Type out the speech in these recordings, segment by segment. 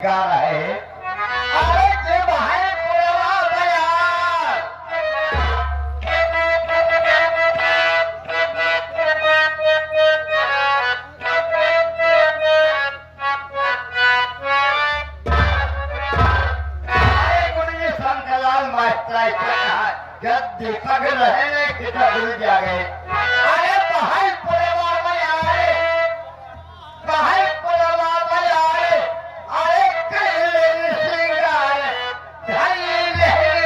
गा रहे अरे जब है पुरवा बयार शंकरलाल मास्टर गद्दी पग रहे कितना भूल जाए अरे भाई पुरवा बयार भाई पुरवा बयार अरे कहले सिंगार धनी लहर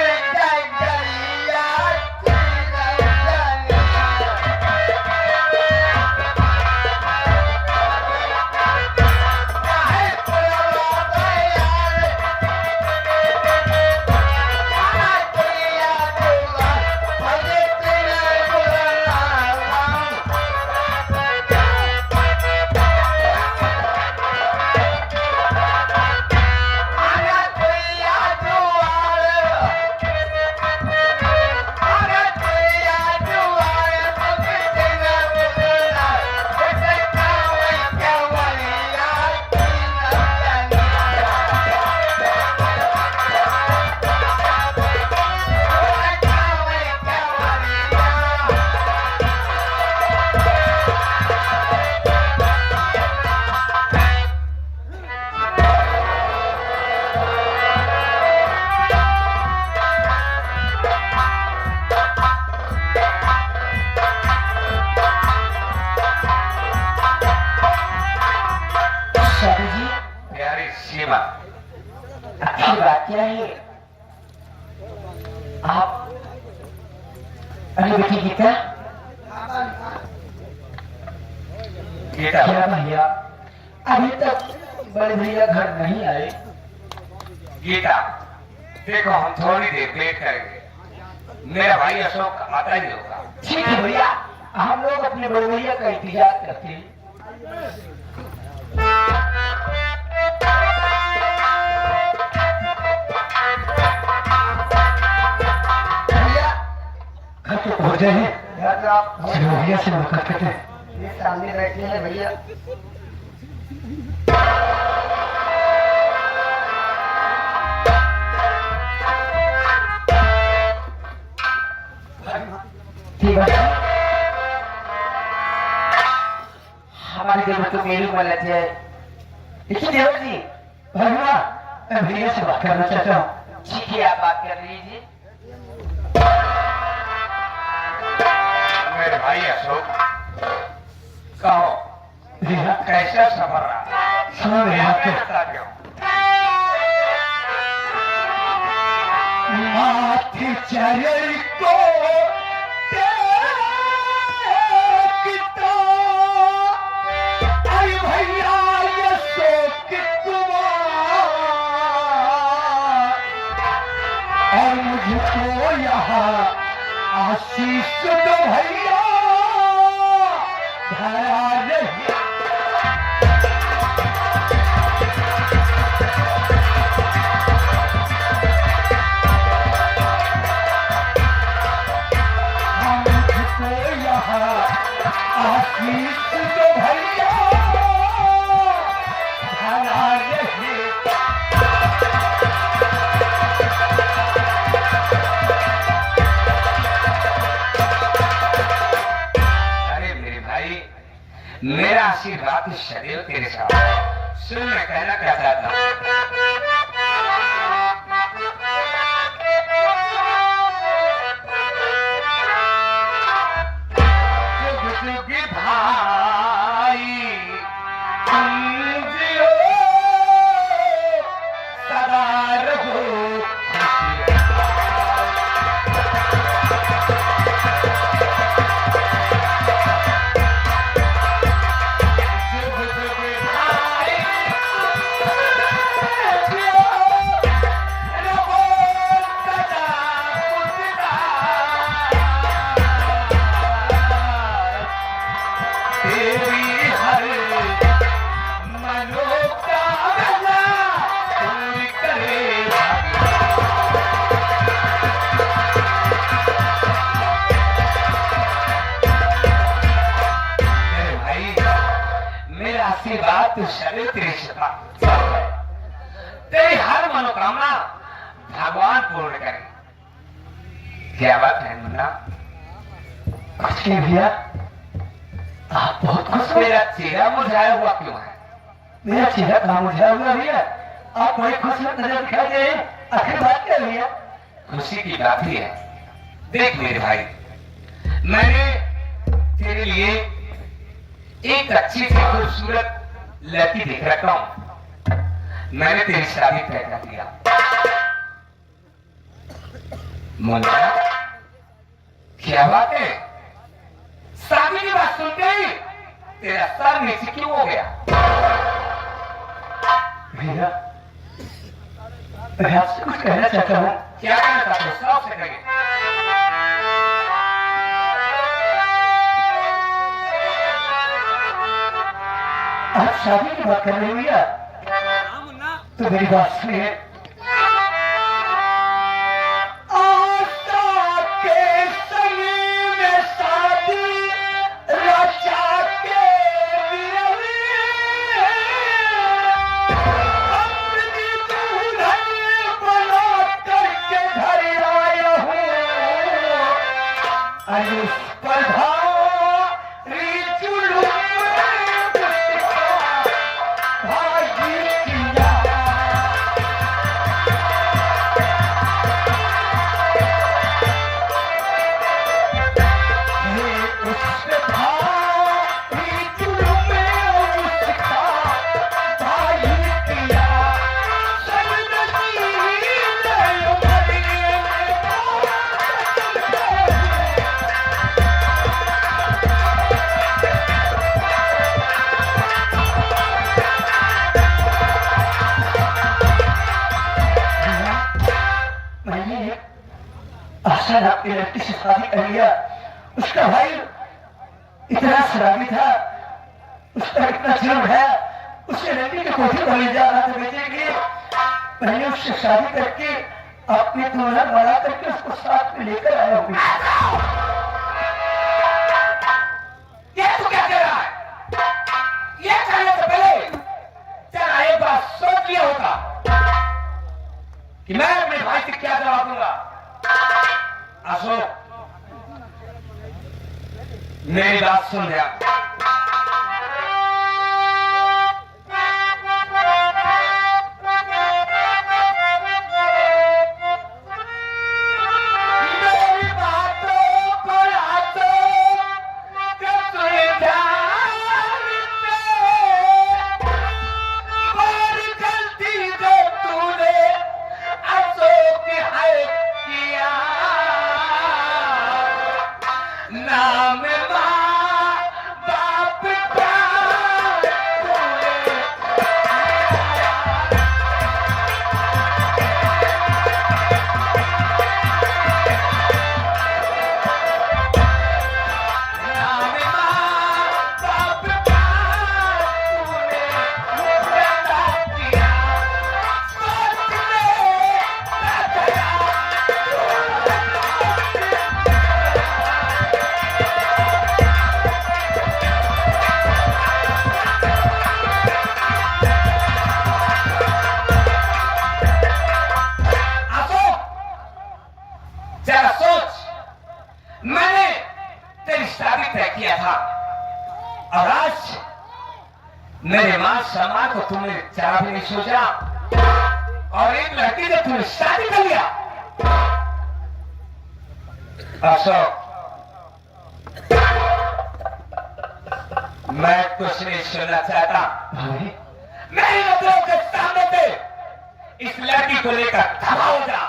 जगरिया भाई पुरवा बयार दुनिया दुआ भले तेरा गुलाम आना दुनिया दुआर आना दुनिया दुआर भले तेरा गुलाम बेटे कावे कावलिया स्वामी जी प्यारी सीमा अच्छी बात क्या है आप अरे बेटी गीता गीता क्या भैया अभी तक बड़े भैया घर नहीं आए गीता देखो हम थोड़ी देर वेट करेंगे मेरा भाई अशोक आता ही होगा ठीक है भैया हम लोग अपने बड़े भैया का इंतजार करते हैं भैया घर तो पहुंच गए हैं घर तो आप चलो भैया से मुलाकात करते हैं ये सामने बैठे हैं भैया ठीक है हमारे दिल में तो मेरी मलत है देखिए देवर जी भैया मैं भैया से बात करना चाहता हूँ ठीक है आप बात कर लीजिए मेरे भाई अशोक कहो भैया कैसा सफर रहा सुनो भैया के बता क्यों माथे चरण को देखता अरे भैया ये शोक कुमार और मुझको यहाँ आशीष दो भैया धरा नहीं हमको यहाँ आशीष दो भैया धरा नहीं अरे मेरे भाई मेरा आशीर्वाद सदैव तेरे साथ है। सुन मैं कहना क्या चाहता हूँ जुग जुग भाई तुम जियो सदा रहो जुग जुग भाई जियो रहो सदा खुशहाल। तेरी हर मनोकामना पूरी करेगा मेरे भाई मेरा आशीर्वाद तो सदैव तेरे साथ है। मनोकामना भगवान पूर्ण करे। क्या बात है मुन्ना? कुछ नहीं भैया, आप बहुत खुश हो। मेरा चेहरा मुरझाया हुआ क्यों है? मेरा चेहरा कहाँ मुरझाया हुआ भैया? आप बड़े खुश नजर दिखाई दे रहे हैं। आखिर बात क्या भैया? खुशी की बात ही है। देख मेरे भाई, मैंने तेरे लिए एक अच्छी सी खूबसूरत लड़की देख रखा हूं। मैंने तेरी शादी तय कर दिया। मुन्ना, क्या बात है? शादी की बात सुनते ही तेरा सर नीचे क्यों हो गया? भैया, मैं आपसे कुछ कहना चाहता हूँ। क्या कहना चाहते हो? साफ से कहिए। आप शादी की बात कर रहे हो भैया? तो मेरी बात सुनिए। आशा के संग में शादी रचा के अपनी दुल्हन बना करके घर आया हूँ। अनुस्पर्धा आशा आपकी लड़की से शादी कर लिया। उसका भाई इतना शराबी था, उसका इतना जुर्म है, उसके लड़की के कोठी को ले जा रहा था बेचे के लिए। मैंने उससे शादी करके अपनी दुल्हन बना करके उसको साथ में लेकर आया हूँ। ये तू क्या कह रहा है? ये कहने से पहले तेरा एक बार सोच लिया होता कि मैं अपने भाई से क्या जवाब दूंगा। अशोक, मेरी बात सुन लिया। मेरी बातों को बड़ी गलती जो तूने अशोक है किया। नाम माँ बाप का नाम माँ बाप का तूने पैदा किया। सोच जरा सोच, मैंने तेरी शादी तय किया था और आज मेरे मान सम्मान को तुमने जरा भी नहीं सोचा और एक लड़की से तुमने शादी कर लिया। अशोक, मैं कुछ नहीं सुनना चाहता। भाई, मेरी नजरों के सामने से इस लड़की को लेकर खड़ा हो जा।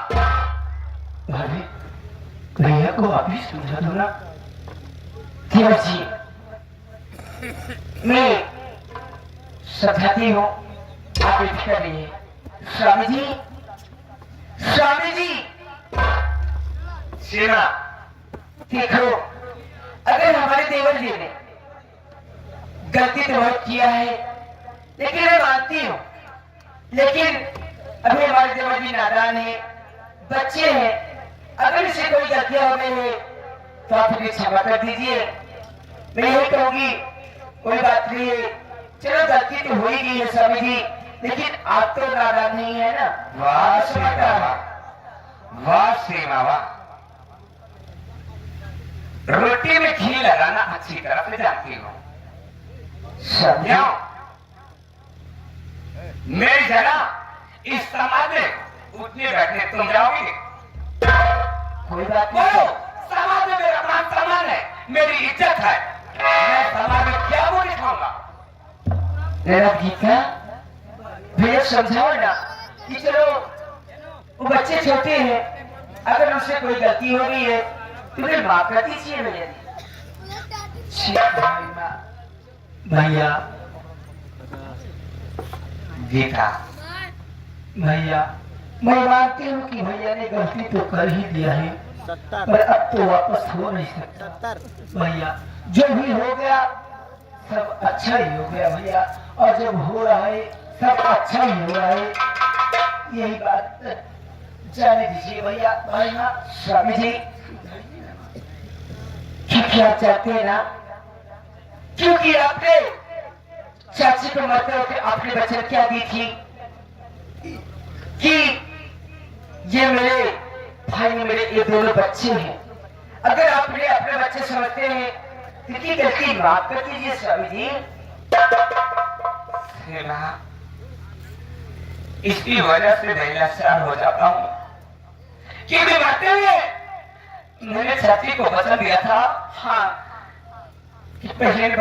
भाई, भैया को आप ही समझा दो ना। देवर जी, मैं समझाती हूँ, आप इधर रहिए। स्वामी जी, स्वामी जी, सेना, देखो, अगर हमारे देवर जी ने गलती तो बहुत किया है, लेकिन मैं मानती हूँ, लेकिन अभी हमारे देवर जी नादान है, बच्चे हैं। अगर इसे कोई गलतियां हो गई है तो आप इन्हें क्षमा कर दीजिए। मैं यही कहूंगी, कोई बात नहीं है, चलो गलती तो हो ही गई है स्वामी जी, लेकिन आप तो नाराज नहीं है ना? वाह सीमा वाह सीमा वाह, रोटी में घी लगाना अच्छी तरह से जानती हूँ। समझो। मेरी जगह इस समाज में उठने बैठने तुम जाओगे? कोई बात बोलो, नहीं। समाज में मेरा मान सम्मान है, मेरी इज्जत है, मैं समाज में क्या वो दिखाऊंगा? मेरा गीता भैया समझाओ ना कि चलो वो बच्चे छोटे हैं, अगर उनसे कोई गलती हो गई है तो फिर माफ कर दीजिए भैया। भैया गीता भैया मैं मानती हूँ कि भैया ने गलती तो कर ही दिया है, पर अब तो वापस हो नहीं सकता। भैया जो भी हो गया सब अच्छा ही हो गया भैया, और जब हो रहा है सब अच्छा ही हो रहा है, यही बात जाने दीजिए भैया। भैया स्वामी जी क्योंकि आप चाहते हैं ना, क्योंकि आपने चाची को मरते वक्त आपने वचन क्या दी थी कि ये मेरे भाई मेरे ये दोनों बच्चे हैं, अगर आपने अपने बच्चे समझते हैं तो की गलती माफ कर दीजिए स्वामी जी। सीमा, इसकी वजह से मैं लाचार हो जाता हूँ कि मरते हुए मैंने छाती को वचन दिया था, हाँ, कि बहन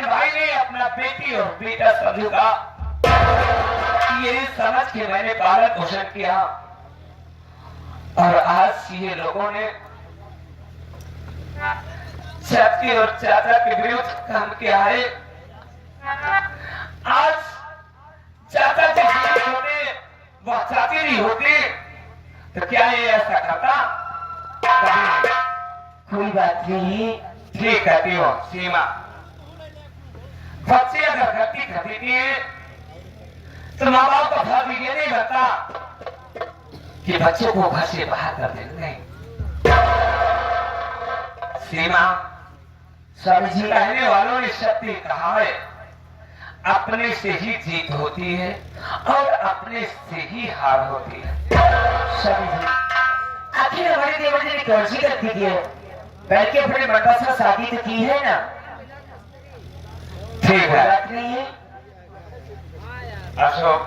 भाई ने अपना बेटी और बेटा समझूंगा, ये समझ के मैंने पालन पोषण किया, और आज ये लोगों ने चाची और चाचा के विरुद्ध काम किया है। आज चाचा जी होते, वह चाची नहीं होती तो क्या ये ऐसा करता? कभी कोई बात नहीं। ठीक कहती हो सीमा, बच्चे अगर गलती करती थी तो माँ बाप का फर्ज ये नहीं बनता कि बच्चे को घर से बाहर कर देते। सीमा, स्वामी जी कहने वालों ने सत्य कहा है, अपने से ही जीत होती है और अपने से ही हार होती है। स्वामी जी आखिर हमारे देवर जी ने कौन सी गलती की है? बैठ के अपने मंडा से शादी तो की है ना? ठीक है बात नहीं है। अशोक,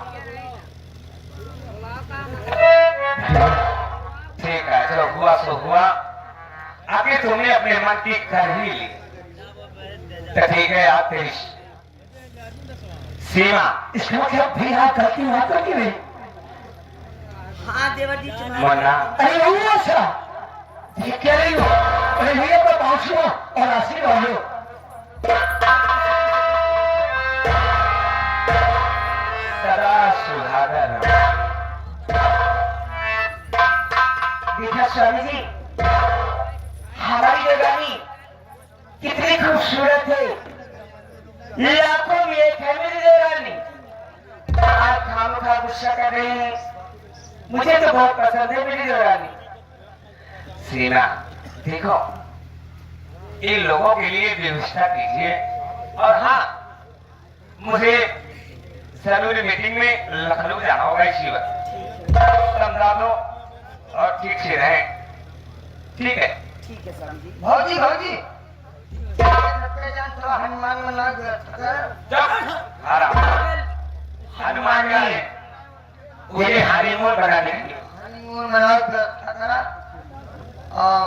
ठीक है, चलो हुआ सो हुआ, आगे तुमने अपने मन की कर ही ली तो ठीक है। आप तेरी सीमा, इसका मतलब भी हाँ करती हूँ, हाँ करती हुई। हाँ देवर जी मोना, अरे वो अच्छा ये कह रही हो? अरे भैया तो पहुंचो और आशीर्वाद लो। सदा सुधागर देखा स्वामी जी हमारी देवरानी कितनी खूबसूरत है, लाखों में एक है मेरी देवरानी। आप खामखा गुस्सा कर रहे हैं, मुझे तो बहुत पसंद है मेरी देवरानी। सीमा, देखो इन लोगों के लिए व्यवस्था कीजिए, और हाँ, मुझे जरूरी मीटिंग में लखनऊ जाना होगा इसी वक्त, समझा दो और ठीक से रहे। ठीक है? ठीक है स्वामी जी। भौजी भौजी हनुमान मना चुप, आराम। हनुमान का है, उन्हें हनीमून बना देंगे। हनीमून मनाओ और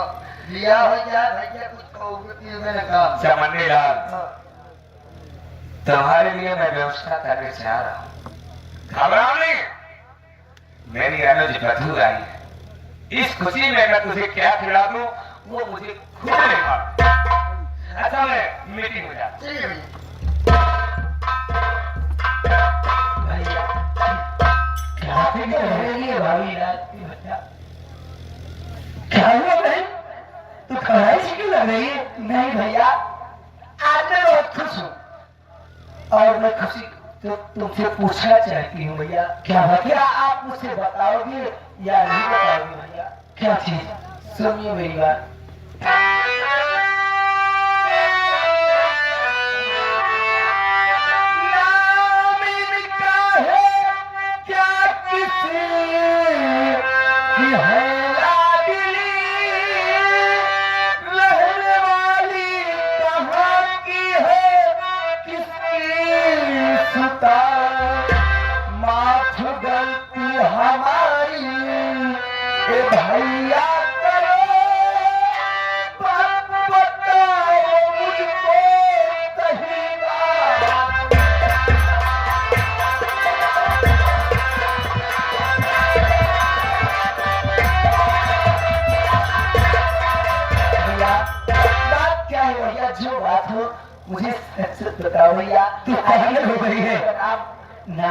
लिया हो जाए भैया कुछ कहोगे मैंने कहा। चमनी लाल, तुम्हारे लिए मैं व्यवस्था करने जा रहा हूँ, घबराओ नहीं। मेरी अनुज बधू आई है, इस खुशी में मैं तुझे क्या खिला दूं वो मुझे खुद नहीं मालूम। अच्छा, मैं मीटिंग में जाता हूं। चलिए भैया। भैया क्या फिक्र हो रही है भाभी रात की? बता क्या हुआ बहन, तू खड़ाई से क्यों लग रही है? नहीं भैया आज मैं बहुत खुश हूँ, और मैं खुशी तो तुमसे पूछना चाहती हूँ भैया। क्या क्या आप मुझसे बताओगे या नहीं बताओगे भैया? क्या चीज? सुनिए मेरी बात। ना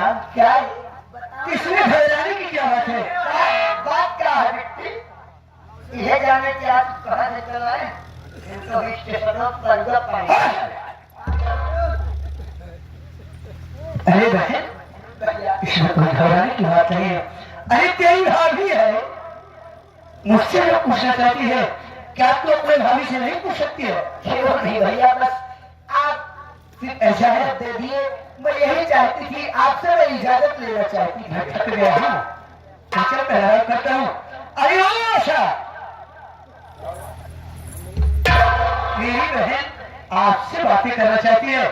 काम क्या है? किसने घबराने की क्या बात है? बात क्या है व्यक्ति? यह जाने कि आप कहाँ से चल रहे हैं? इनको स्टेशनों पर जब पाएंगे। अरे बहन, इसमें कोई घबराने की बात नहीं है। अरे तेरी भाभी है, मुझसे जो पूछना चाहती है, क्या तू अपने भाभी से नहीं पूछ सकती है? क्यों नहीं भैया, बस आप सिर्फ ऐसा है, दे दिए। मैं यही चाहती थी, आपसे मैं इजाजत लेना चाहती थी। मैं थक गया हूँ, तो चल पहला करता हूँ। अरे ओ आशा, मेरी बहन आपसे बातें करना चाहती है।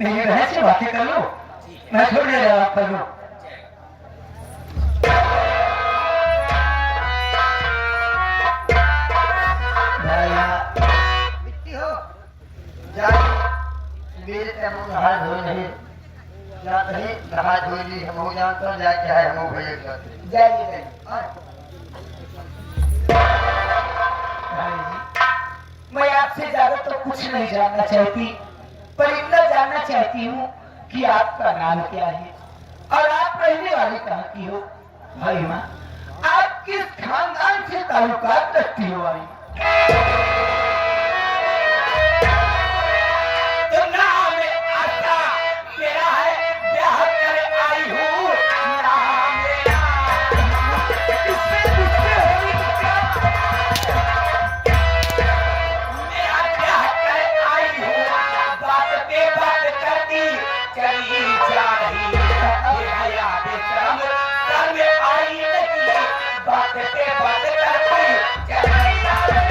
मेरी बहन से बातें कर लो, मैं थोड़ी देर आराम कर लूँ। मिट्टी हो जाए मेरे से हम नहा धोए नहीं जाते हैं। नहा धोए नहीं हम हो जानते हैं, जाके है हम हो गए जाइए मैं आपसे ज्यादा तो कुछ नहीं जानना चाहती, पर इतना जानना चाहती हूँ कि आपका नाम क्या है और आप रहने वाली कहाँ की हो? भाई माँ, आप किस खानदान से ताल्लुकात रखती हो? भाई तो नाम आशा मेरा है, ब्याह कर आई हूँ। नाम इसमें गुस्से होने की क्या? मेरा ब्याह कर आई हूँ, बात पे बात करती चली जा रही। ये हया बेशरम सर में आई नहीं, बात पे बात करती चली जा रही।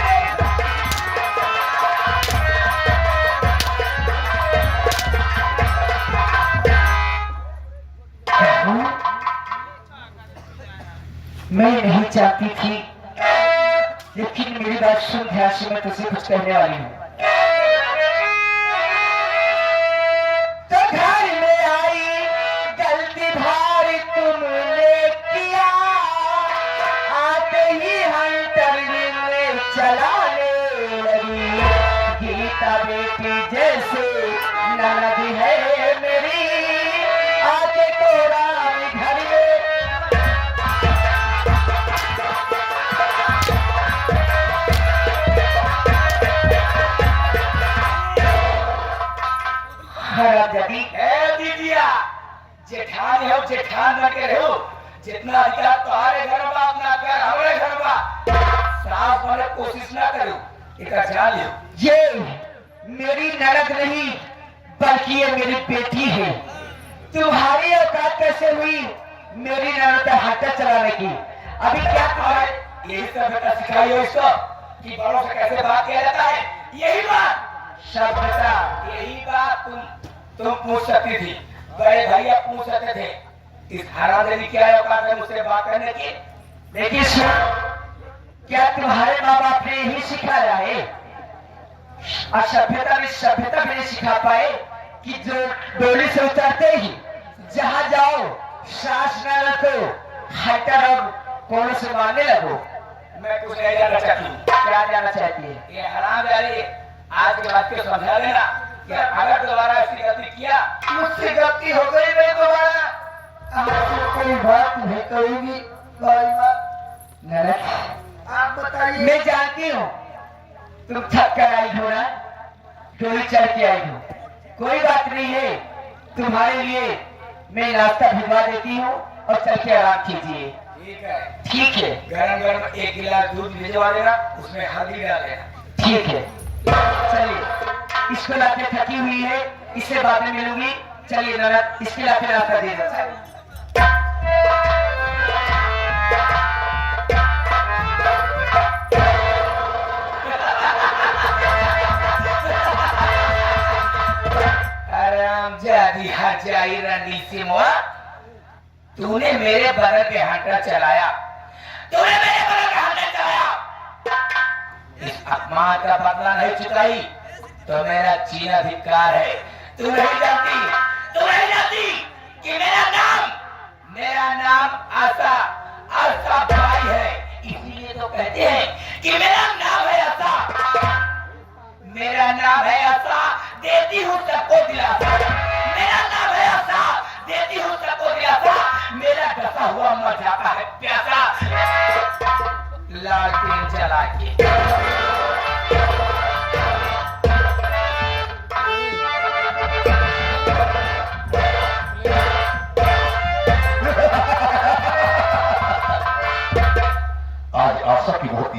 मैं नहीं चाहती थी, लेकिन मेरी बात सुन ध्यान से, मैं तुझसे कुछ कहने वाली हूँ। तो घर में आई गलती भारी तुमने किया, आते ही हम टर्निंग में चलाने लगी। गीता बेटी जैसे ननद है मेरी, आके तोड़ा घर में। जदी दीदिया जेठान हो, जेठान न के रहो। जितना अधिकार तुम्हारे घर में, अपना घर हमारे घर में। साफ बने कोशिश ना करो, एक जान लो, ये मेरी ननद नहीं बल्कि ये मेरी बेटी है। तुम्हारी औकात कैसे हुई मेरी ननद पे हाथ चलाने की? अभी क्या तुम्हारे यही सब बेटा सिखाई हो इसको कि बड़ों से कैसे बात किया जाता है? यही बात सब बेटा, यही बात तुम पूछ सकती थी, बड़े भैया पूछ सकते थे। इस हरामजादी क्या औकात है मुझसे बात करने की? देखिए सुन, क्या तुम्हारे माँ बाप ने यही सिखाया है? और सभ्यता भी नहीं सिखा पाए कि जो डोली से उतरते ही जहाँ जाओ सांस न रखो, हटर अब कौन से मारने लगो। मैं कुछ नहीं जानना चाहती हूँ। क्या जानना चाहती है? ये हरामजादी आज के बाद के समझा देना कि अगर दोबारा ऐसी गलती किया, मुझसे गलती हो गई, मैं दोबारा आपसे कोई बात नहीं करूंगी। भाई माँ, नरक आप बताइए। मैं जानती हूँ तुम थक कर आई हो ना, डोली चढ़ के आई हो। कोई बात नहीं है, तुम्हारे लिए मैं नाश्ता भिजवा देती हूँ और चल के आराम कीजिए। ठीक है, ठीक है, गरम गरम 1 गिलास दूध भिजवा देना, उसमें हल्दी डाल देना। ठीक है। चलिए, इसको लाके थकी हुई है, इससे बाद में मिलूंगी। चलिए नरक, इसके लाके नाश्ता दे दो। हरामजादी हजाई रनीसिमो, तूने मेरे बगल पे हाथा चलाया, तूने मेरे बगल पे हाथा चलाया। इस अपमान का बदला नहीं चुकाई तो मेरा चीना धिक्कार है। तू नहीं जानती कि मेरा नाम आशा भाई है। इसीलिए तो कहते हैं कि मेरा नाम है आशा, मेरा नाम है आशा, देती हूँ सबको दिलासा। मेरा नाम है आशा, देती हूँ सबको आशा की बहुत